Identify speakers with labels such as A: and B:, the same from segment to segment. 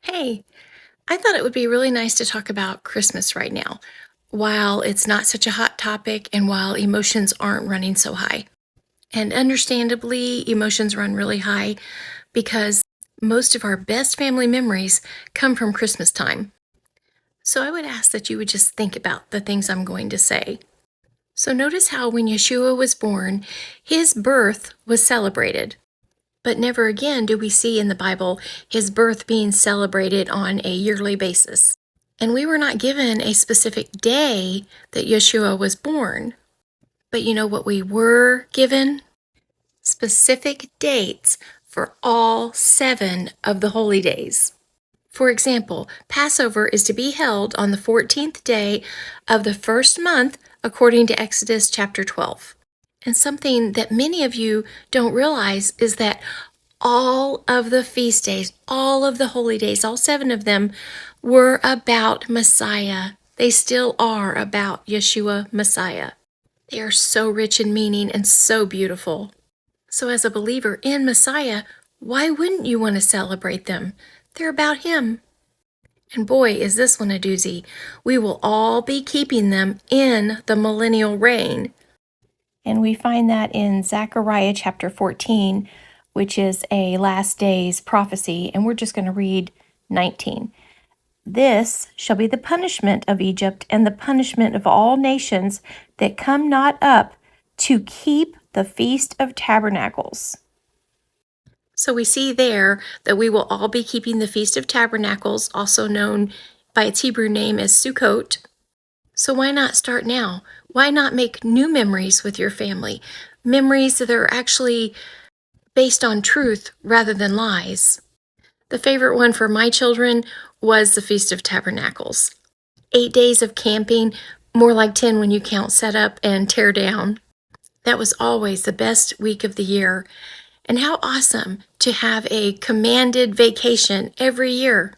A: Hey, I thought it would be really nice to talk about Christmas right now, while it's not such a hot topic and while emotions aren't running so high. And understandably, emotions run really high because most of our best family memories come from Christmas time. So I would ask that you would just think about the things I'm going to say. So notice how when Yeshua was born, his birth was celebrated. But never again do we see in the Bible his birth being celebrated on a yearly basis. And we were not given a specific day that Yeshua was born. But you know what we were given? Specific dates for all 7 of the holy days. For example, Passover is to be held on the 14th day of the first month according to Exodus chapter 12. And something that many of you don't realize is that all of the feast days, all of the holy days, all 7 of them were about Messiah. They still are about Yeshua Messiah. They are so rich in meaning and so beautiful. So as a believer in Messiah, why wouldn't you want to celebrate them? They're about Him. And boy, is this one a doozy. We will all be keeping them in the millennial reign. And we find that in Zechariah chapter 14, which is a last days prophecy, and we're just going to read 19. This shall be the punishment of Egypt and the punishment of all nations that come not up to keep the Feast of Tabernacles. So we see there that we will all be keeping the Feast of Tabernacles, also known by its Hebrew name as Sukkot. So why not start now? Why not make new memories with your family? Memories that are actually based on truth rather than lies. The favorite one for my children was the Feast of Tabernacles. 8 days of camping, more like 10 when you count set up and tear down. That was always the best week of the year. And how awesome to have a commanded vacation every year.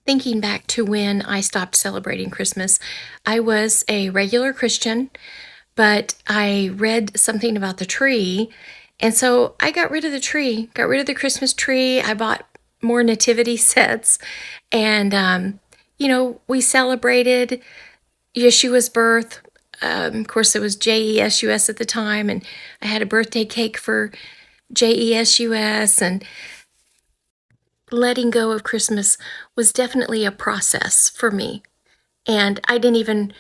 A: Thinking back to when I stopped celebrating Christmas, I was a regular Christian, but I read something about the tree, and so I got rid of the tree, got rid of the Christmas tree. I bought more nativity sets, and we celebrated Yeshua's birth. Of course, it was JESUS at the time, and I had a birthday cake for JESUS, and letting go of Christmas was definitely a process for me. And I didn't even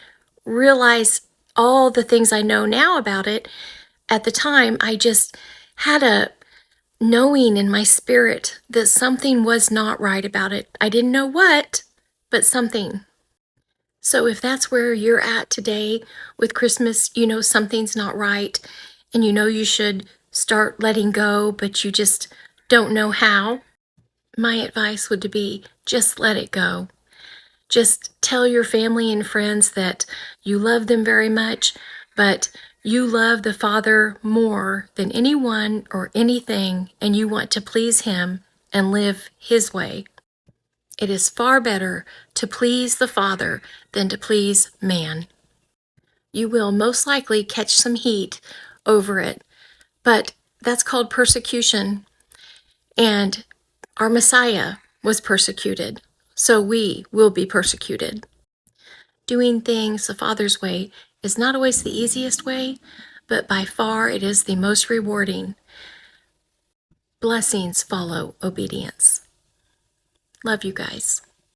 A: realize all the things I know now about it. At the time, I just had a knowing in my spirit that something was not right about it. I didn't know what, but something. So if that's where you're at today with Christmas, you know something's not right, and you know you should start letting go, but you just don't know how, my advice would be just let it go. Just tell your family and friends that you love them very much, but you love the Father more than anyone or anything, and you want to please Him and live His way. It is far better to please the Father than to please man. You will most likely catch some heat over it, but that's called persecution. And our Messiah was persecuted, so we will be persecuted. Doing things the Father's way is not always the easiest way, but by far it is the most rewarding. Blessings follow obedience. Love you guys.